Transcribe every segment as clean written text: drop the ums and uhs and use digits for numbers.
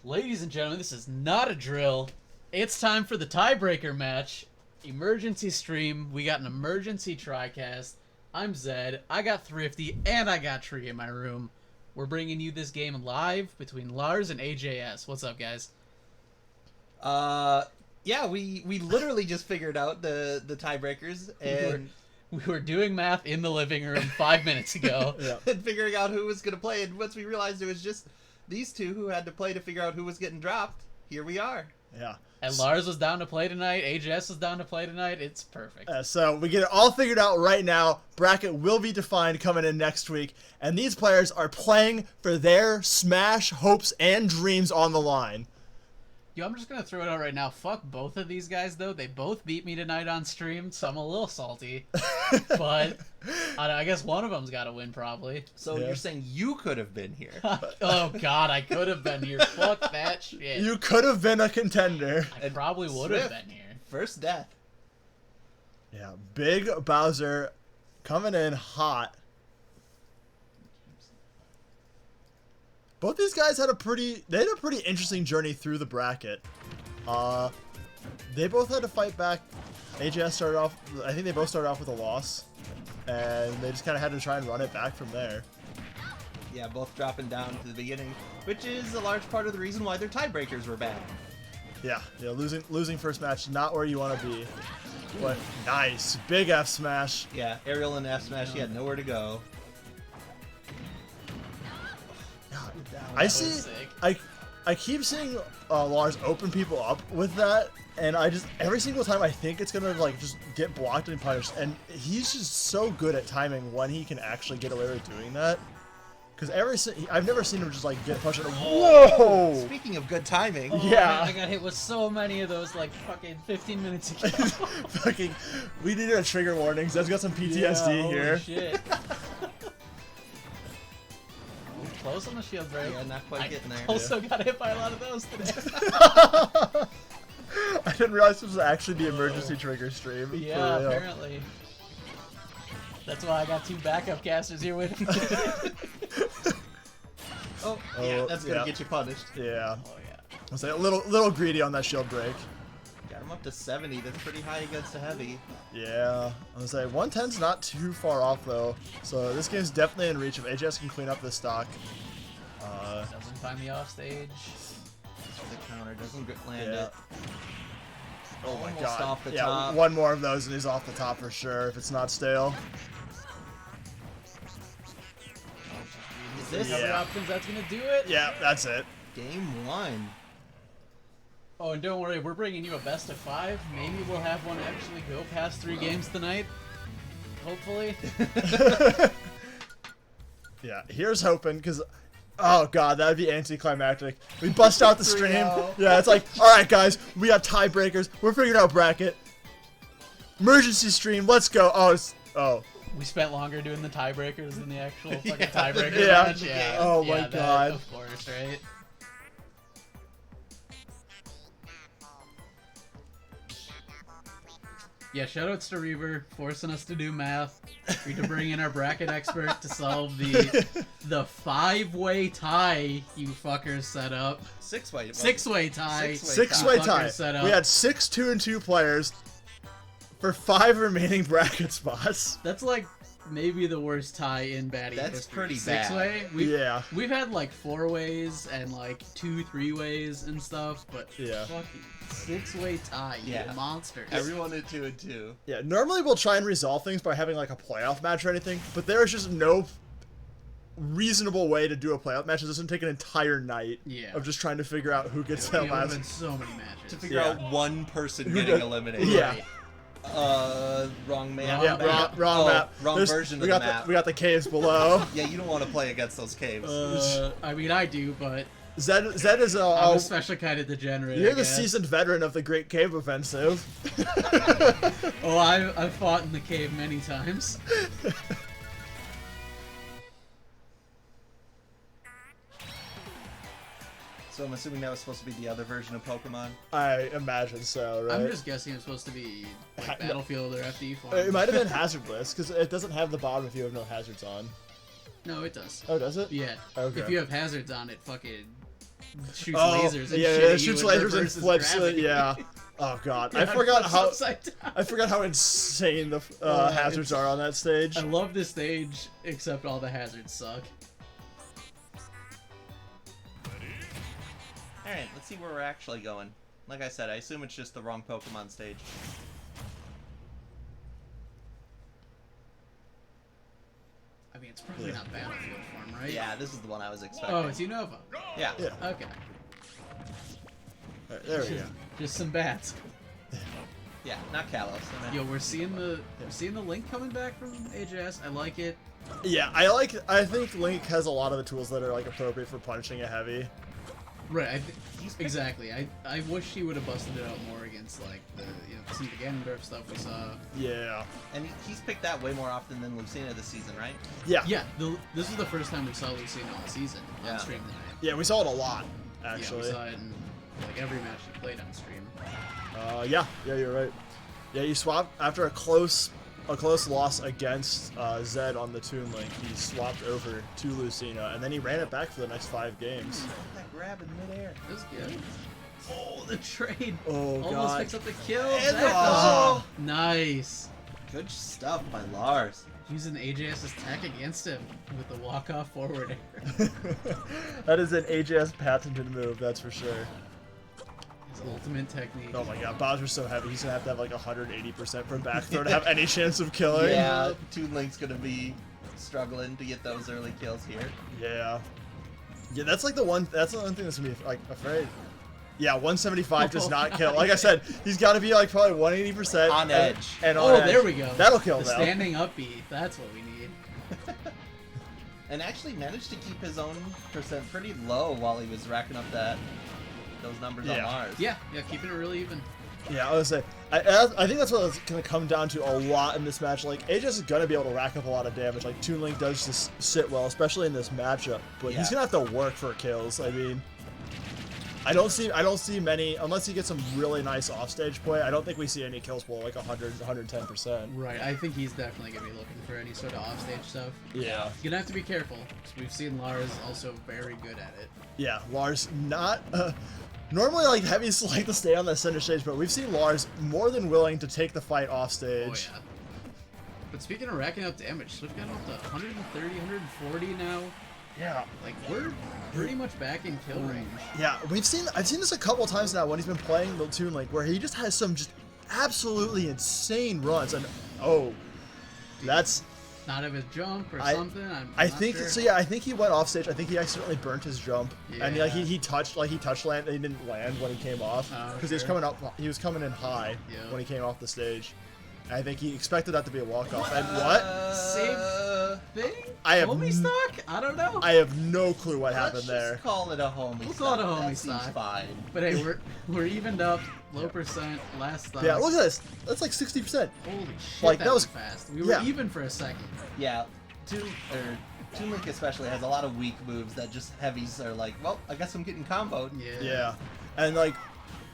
Ladies and gentlemen, this is not a drill. It's time for the tiebreaker match. Emergency stream. We got an emergency TriCast. I'm Zed. I got Thrifty, and I got Tree in my room. We're bringing you this game live between Lars and AJS. What's up, guys? Yeah, we literally just figured out the tiebreakers and we were doing math in the living room 5 minutes ago. and figuring out who was gonna play. And once we realized it was just these two who had to play to figure out who was getting dropped, here we are. Yeah. And Lars was down to play tonight. AJS was down to play tonight. It's perfect. So we get it all figured out right now. Bracket will be defined coming in next week. And these players are playing for their Smash hopes and dreams on the line. Yo, I'm just going to throw it out right now. Fuck both of these guys, though. They both beat me tonight on stream, so I'm a little salty. But I guess one of them's got to win, probably. So you're saying you could have been here? Oh, God, I could have been here. Fuck that shit. You could have been a contender. I probably would have been here. First death. Yeah, Big Bowser coming in hot. Both these guys had a pretty interesting journey through the bracket. They both had to fight back. AJS started off, I think they both started off with a loss, and they just kind of had to try and run it back from there. Yeah, both dropping down to the beginning, which is a large part of the reason why their tiebreakers were bad. Yeah, losing first match, not where you want to be. But nice, big F smash. Yeah, Aerial and F smash, he had nowhere to go. I see. I keep seeing Lars open people up with that, and I just every single time I think it's gonna like just get blocked and punished, and he's just so good at timing when he can actually get away with doing that. Because I've never seen him just like get punched. Whoa! Speaking of good timing, Yeah. Man, I got hit with so many of those like fucking 15 minutes ago. Fucking, we needed a trigger warning. Zed's got some PTSD Holy here. Shit. Close on the shield break. Yeah, not quite getting there. Also got hit by a lot of those today. I didn't realize this was actually the emergency trigger stream. Yeah, apparently. That's why I got two backup casters here with me. Yeah, that's gonna get you punished. Yeah. Oh yeah. I was like a little greedy on that shield break. Got him up to 70. That's pretty high against a heavy. Yeah. I was like 110's not too far off though, so this game's definitely in reach if AJS can clean up this stock. Doesn't find me off stage. The counter doesn't land it. Oh my Almost god. off the yeah, top. one more of those and he's off the top for sure if it's not stale. Is this Yeah. other options that's gonna do it? Yeah, that's it. Game 1. Oh, and don't worry, we're bringing you a best of 5. Maybe we'll have one actually go past 3 games tonight. Hopefully. Yeah, here's hoping, because, oh god, that would be anticlimactic. We bust out the stream. 3-0. Yeah, it's like, alright guys, we got tiebreakers. We're figuring out bracket. Emergency stream, let's go. Oh. We spent longer doing the tiebreakers than the actual fucking tiebreaker Yeah. match. Yeah. Oh my that, God. Of course, right? Yeah, shoutouts to Reaver forcing us to do math. We had to bring in our bracket expert to solve the 5-way tie you fuckers set up. 6-way. 6-way tie. Six-way Fuckers tie. set up. We had 6 2-2 players for 5 remaining bracket spots. That's like maybe the worst tie in Baddy That's history. pretty bad. 6-way? Yeah. We've had like 4-ways and like 2 3-ways and stuff, but Yeah. fucking 6-way tie, you Yeah. monster. Everyone at 2 and 2. Yeah, normally we'll try and resolve things by having like a playoff match or anything, but there is just no reasonable way to do a playoff match. It doesn't take an entire night of just trying to figure out who gets that There have been last. so many matches. To figure Yeah. out one person Who getting did- eliminated. Yeah. Wrong man. Yeah, wrong map. Wrong version of the map. We got the caves below. Yeah, you don't want to play against those caves. I mean, I do, but Zed is I'm a special kind of degenerate. you're I the guess. seasoned veteran of the Great Cave Offensive. Oh, I've fought in the cave many times. So I'm assuming that was supposed to be the other version of Pokemon. I imagine so, right? I'm just guessing it's supposed to be like, Battlefield or FD form. It might have been hazardless because it doesn't have the bottom if you have no hazards on. No, it does. Oh, does it? Yeah. Okay. If you have hazards on it, fucking shoots Oh, lasers and yeah, shit yeah, at you shoots and lasers and reverses flips it. gravity. Yeah. Oh god, Yeah, I forgot flips how upside down. I forgot how insane the hazards are on that stage. I love this stage, except all the hazards suck. Alright, let's see where we're actually going. Like I said, I assume it's just the wrong Pokemon stage. I mean, it's probably not Battlefield form, right? Yeah, this is the one I was expecting. Oh, it's Unova. Yeah. Yeah. Okay. Alright, there we go. Just some bats. Yeah, not Kalos. Yo, we're seeing the Link coming back from AJS. I like it. Yeah, I think Link has a lot of the tools that are like appropriate for punishing a heavy. Right. Exactly. I wish he would have busted it out more against like some of the Ganondorf stuff we saw. Yeah. And he's picked that way more often than Lucina this season, right? Yeah. Yeah. This is the first time we saw Lucina all season on stream tonight. Yeah, we saw it a lot, Yeah, actually. we saw it in like every match he played on stream. Yeah, you're right. Yeah, you swap after a close loss against Zed on the Toon Link. He swapped over to Lucina, and then he ran it back for the next 5 games. That grab in midair. That was good. Oh, the trade. Oh Almost god. picks up the kill. And Zach. oh. Nice. Good stuff by Lars. Using AJS's tech against him with the walk-off forward air. That is an AJS patented move, that's for sure. His ultimate technique. Oh my god, Bowser's so heavy. He's gonna have like 180% from back throw to have any chance of killing. Yeah, Toon Link's gonna be struggling to get those early kills here. Yeah. Yeah, that's the one thing that's gonna be like afraid. Yeah, 175 does not kill. Like I said, he's got to be like probably 180% On edge. And on edge. There we go. That'll kill the though. standing up beat. That's what we need. And actually managed to keep his own percent pretty low while he was racking up those numbers on Mars. Yeah, keeping it really even. Yeah, I was gonna say, I think that's what it's gonna come down to a lot in this match. Like Aegis is gonna be able to rack up a lot of damage. Like Toon Link does just sit well, especially in this matchup. But he's gonna have to work for kills. I mean, I don't see many unless he gets some really nice offstage play. I don't think we see any kills below like 110%. Right, I think he's definitely gonna be looking for any sort of offstage stuff. Yeah. You're gonna have to be careful, because we've seen Lars also very good at it. Yeah, Lars not. Normally, like heavies like to stay on the center stage, but we've seen Lars more than willing to take the fight off stage. Oh yeah. But speaking of racking up damage, we've gotten up to 130, 140 now. Yeah. Like we're pretty much back in kill range. Yeah, I've seen this a couple times now when he's been playing the Toon Link, where he just has some just absolutely insane runs, and that's Not of his jump or something. I not think sure. so. Yeah, I think he went off stage. I think he accidentally burnt his jump, and Yeah. he touched land. He didn't land when he came off because he was coming up. He was coming in high when he came off the stage. And I think he expected that to be a walk off. And what? Same thing? I have Homie stock? I don't know. I have no clue what happened Let's there. just call it a homie. We'll call it a homie That seems stock. fine. But hey, we're evened up, low percent, last stock. Yeah, look at this. That's like 60%. Holy shit, Like, that that was- was fast. We were even for a second. Yeah, Toon Link especially has a lot of weak moves that just heavies are like, well, I guess I'm getting comboed. Yeah. And like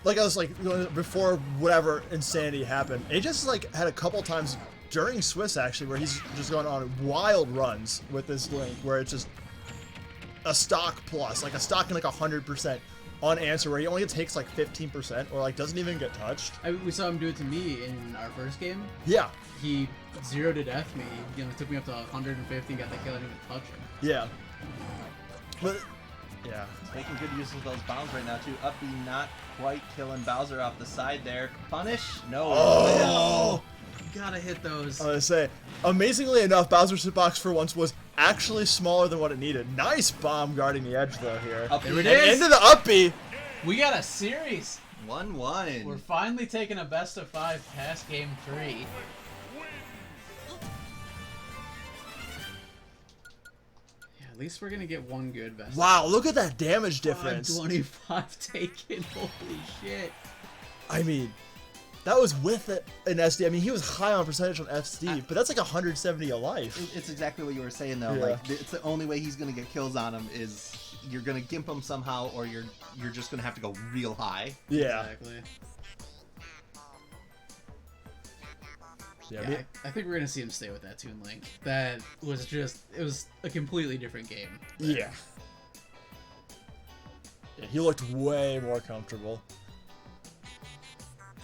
I was like before whatever insanity happened, it just like had a couple times during Swiss actually where he's just going on wild runs with this Link where it's just a stock plus, like a stock in like 100% on answer where he only takes like 15% or like doesn't even get touched. We saw him do it to me in our first game. Yeah. He 0 to death me. Took me up to 150 and got the kill. I didn't even touch him. Yeah. But yeah. He's making good use of those bombs right now too. Uppy not quite killing Bowser off the side there. Punish? No. Oh! You gotta hit those. I was gonna say, amazingly enough, Bowser's hitbox for once was actually smaller than what it needed. Nice bomb guarding the edge though here. Uppy There it And is. into the up B. We got a series. 1-1. We're finally taking a best of 5 past game 3. Yeah, at least we're gonna get one good best. Wow, look at that damage difference. 525 taken. Holy shit. I mean, that was with an SD. I mean, he was high on percentage on SD, but that's like 170 a life. It's exactly what you were saying though. Yeah. Like it's the only way he's gonna get kills on him is you're gonna gimp him somehow, or you're just gonna have to go real high. Yeah. Exactly. Yeah. Yeah, I think we're gonna see him stay with that Toon Link. That was just, it was a completely different game. Yeah. Yeah, he looked way more comfortable.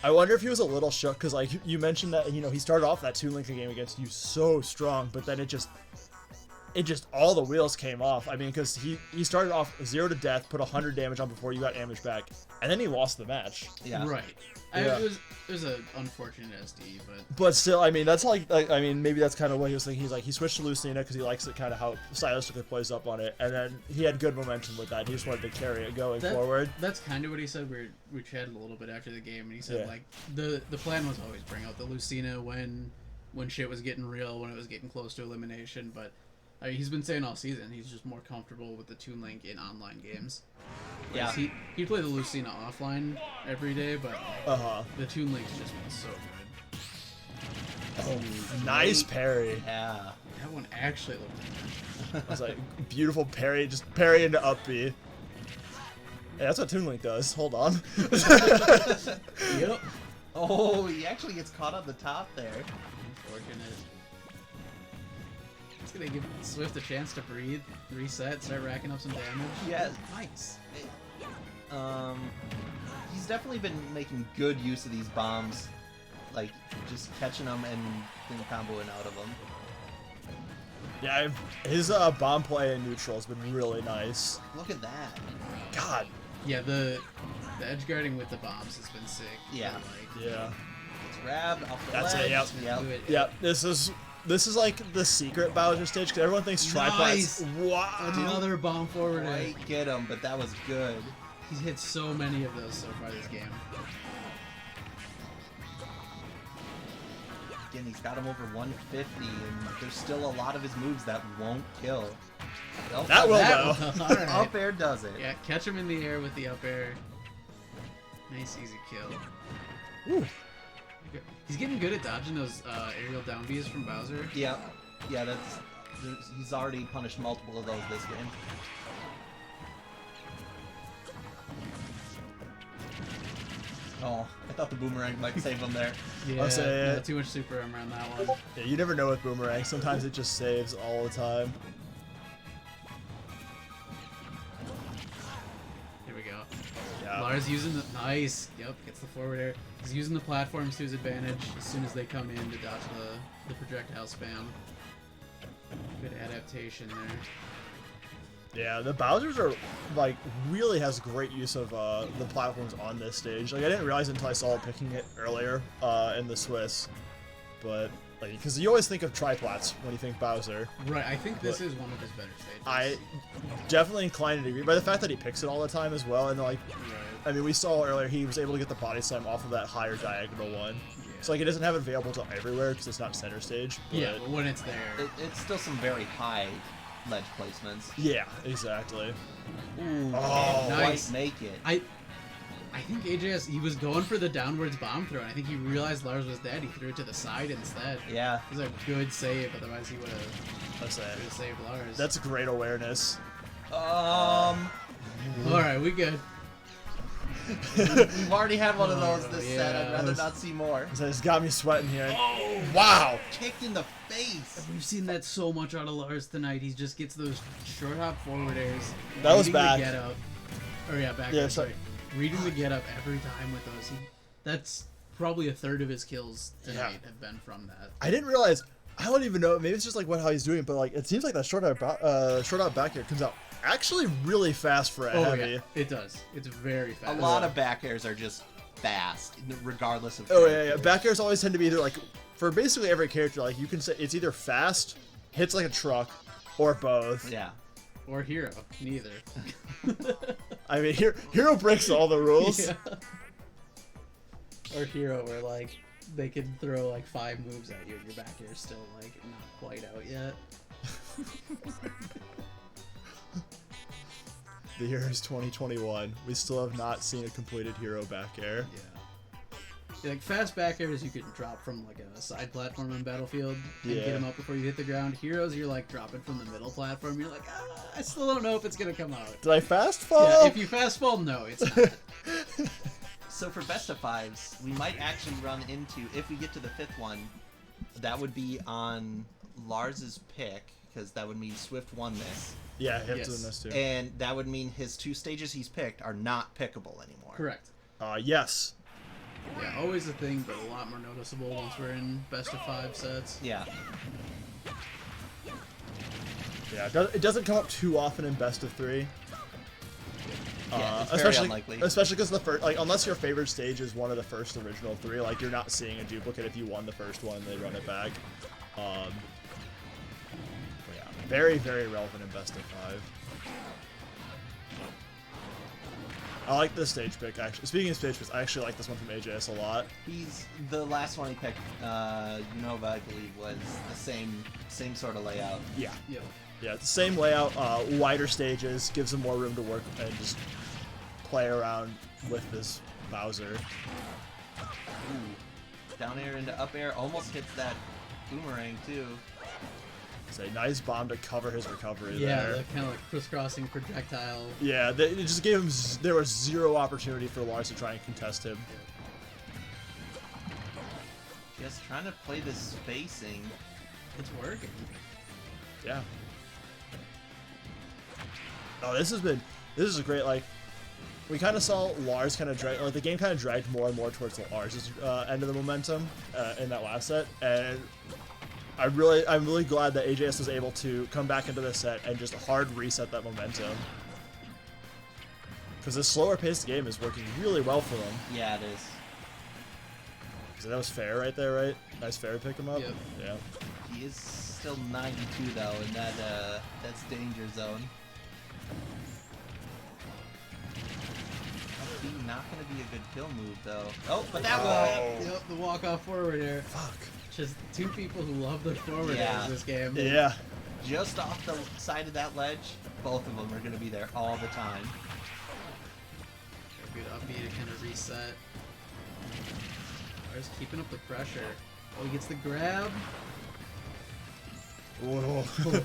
I wonder if he was a little shook because, like, you mentioned that, you know, he started off that Toon Link game against you so strong, but then it just all the wheels came off. I mean, because he started off 0 to death, put 100 damage on before you got damage back, and then he lost the match. Yeah. Right. Yeah. It was an unfortunate SD, but still, I mean, that's like I mean, maybe that's kind of what he was thinking. He's like, he switched to Lucina because he likes it kind of how stylistically plays up on it, and then he had good momentum with that. He just wanted to carry it going forward. That's kind of what he said. We chatted a little bit after the game, and he said like the plan was always bring out the Lucina when shit was getting real, when it was getting close to elimination. But he's been saying all season he's just more comfortable with the Toon Link in online games. Yeah, he played the Lucina offline every day, but the Toon Link's just been so good. Oh, nice parry. Yeah, that one actually looked good. I was like, beautiful parry, just parry into up B. Hey, that's what Toon Link does. Hold on. Yep. Oh, he actually gets caught on the top there. Unfortunate. It's gonna give Swift a chance to breathe, reset, start racking up some damage. Yes. Nice. He's definitely been making good use of these bombs, like just catching them and then comboing out of them. Yeah, his bomb play in neutral has been really nice. Look at that. God. Yeah, the edge guarding with the bombs has been sick. Yeah. Yeah. It's grabbed off the That's ledge. it. Yep. This is like the secret Bowser stage because everyone thinks triplets. Nice. Wow. Another bomb forward. Right, get him, but that was good. He's hit so many of those so far this game. Again, he's got him over 150, and there's still a lot of his moves that won't kill. Oh, that will, though. All right. Up air does it. Yeah, catch him in the air with the up air. Nice, easy kill. Ooh. He's getting good at dodging those aerial down Bs from Bowser. Yeah, he's already punished multiple of those this game. Oh, I thought the boomerang might save him there. Yeah, too much super armor on that one. Yeah, you never know with boomerang. Sometimes it just saves all the time. Here we go. Yeah. Lars using the nice. Yep, gets the forward air. He's using the platforms to his advantage as soon as they come in to dodge the projectile spam. Good adaptation there. Yeah, the Bowsers are like really has great use of the platforms on this stage. Like I didn't realize until I saw it picking it earlier in the Swiss, but like because you always think of triplats when you think Bowser. Right, I think this is one of his better stages. I definitely inclined to agree by the fact that he picks it all the time as well, and like, I mean we saw earlier he was able to get the body slam off of that higher diagonal one. Yeah. So like it doesn't have it available to everywhere because it's not center stage. But yeah, but when it's there, it's still some very high ledge placements. Yeah, exactly. Ooh, oh, nice. Make it. I think AJS, he was going for the downwards bomb throw, and I think he realized Lars was dead. He threw it to the side instead. Yeah. It was a good save, otherwise he would have saved Lars. That's great awareness. Alright, we good. We've already had one of those this set. I'd rather not see more. It's got me sweating here. Oh, wow! Kicked in the face. We've seen that so much out of Lars tonight. He just gets those short hop forward airs. That was back. Get up. Or yeah, back. Yeah, sorry. Reading the get up every time with those. That's probably a third of his kills tonight have been from that. I didn't realize. I don't even know. Maybe it's just like how he's doing, but like it seems like that short out back here comes out actually really fast for a heavy. Yeah, it does. It's very fast. A lot of back airs are just fast, regardless of. Oh yeah. Back airs always tend to be either like for basically every character. Like you can say it's either fast, hits like a truck, or both. Yeah. Or Hero. Neither. I mean, Hero breaks all the rules. Yeah. Or Hero, where like they can throw like 5 moves at you, and your back air's still like not quite out yet. The year is 2021. We still have not seen a completed Hero back air. Yeah, like fast back airs you can drop from like a side platform on Battlefield and get them up before you hit the ground. Heroes you're like dropping from the middle platform. You're like, I still don't know if it's gonna come out. Did I fast fall? Yeah, if you fast fall, no, it's not. So for best of 5s, we might actually run into, if we get to the 5th one, that would be on Lars's pick, because that would mean Swift won this, Yeah, him Yes. doing this too. and that would mean his 2 stages he's picked are not pickable anymore. Correct. Yes. Yeah, always a thing, but a lot more noticeable once we're in best of 5 sets. Yeah. Yeah, it doesn't come up too often in best of 3. Yeah, it's very especially unlikely. because the first, like, unless your favorite stage is one of the first original 3, like, you're not seeing a duplicate if you won the first one and they run it back. But yeah, very, very relevant in best of 5. I like this stage pick, actually. Speaking of stage picks, I actually like this one from AJS a lot. He's the last one he picked. Unova, I believe, was the same sort of layout. Yeah. Yep. Yeah, it's the same layout, wider stages, gives him more room to work and just play around with this Bowser. Ooh. Down air into up air, almost hits that boomerang too. It's a nice bomb to cover his recovery Yeah, there. the kind of like crisscrossing projectile. Yeah, it just gave him. There was zero opportunity for Lars to try and contest him. Just trying to play this spacing. It's working. Yeah. Oh, this is a great, like, we kind of saw Lars kind of drag, like, the game kind of dragged more and more towards Lars' end of the momentum in that last set, and I'm really glad that AJS was able to come back into this set and just hard reset that momentum. Because this slower paced game is working really well for them. Yeah, it is. So that was fair right there, right? Nice fair to pick him up. Yep. Yeah. He is still 92 though, in that's danger zone. Not going to be a good kill move though. Oh, but that one. Yep, the walk-off forward air. Fuck. Just 2 people who love their forward Yeah. airs this game. Yeah. Just off the side of that ledge, both of them are going to be there all the time. Good upbeat to kind of reset. Lars keeping up the pressure. Oh, he gets the grab. Whoa.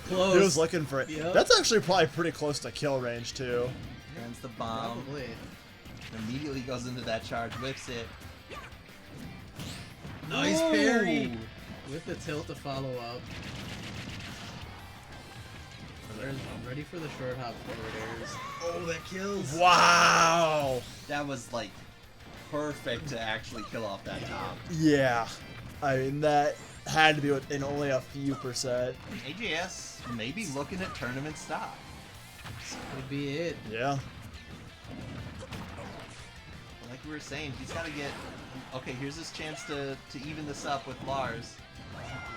Close. He was looking for it. Yep. That's actually probably pretty close to kill range too. Lands the bomb. Probably. Immediately goes into that charge, whips it. Nice Ooh. parry. With the tilt to follow up. There's ready for the short hop forward airs. Oh, that kills. Wow. That was like perfect to actually kill off that top. Yeah. I mean, that had to be within only a few percent. AJS maybe looking at tournament stop. This could be it. Yeah. Like we were saying, he's got to get... Okay, here's his chance to even this up with Lars.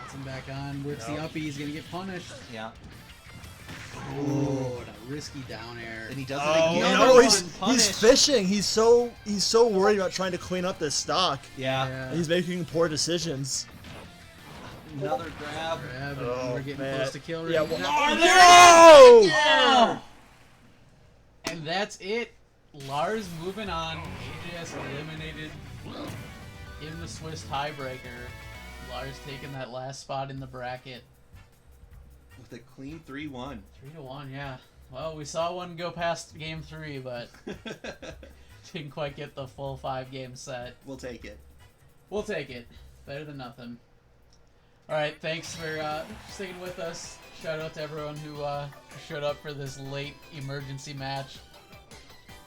Gets him back on. Works the uppie. He's going to get punished. Yeah. Oh, and a risky down air. And he does Oh it again. no, he's Punished. fishing. He's so worried about trying to clean up this stock. Yeah. He's making poor decisions. Another grab. Grab, and Oh, we're getting man. close to kill range. Yeah, well, Now- no! Oh! And that's it. Lars moving on. AJS eliminated in the Swiss tiebreaker. Lars taking that last spot in the bracket. With a clean 3-1. 3-1, yeah. Well, we saw one go past game 3, but didn't quite get the full 5-game set. We'll take it. We'll take it. Better than nothing. Alright, thanks for sticking with us. Shout out to everyone who showed up for this late emergency match.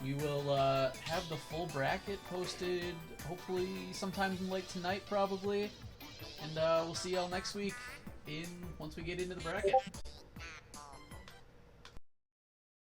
We will have the full bracket posted hopefully sometime late tonight probably. And we'll see y'all next week once we get into the bracket.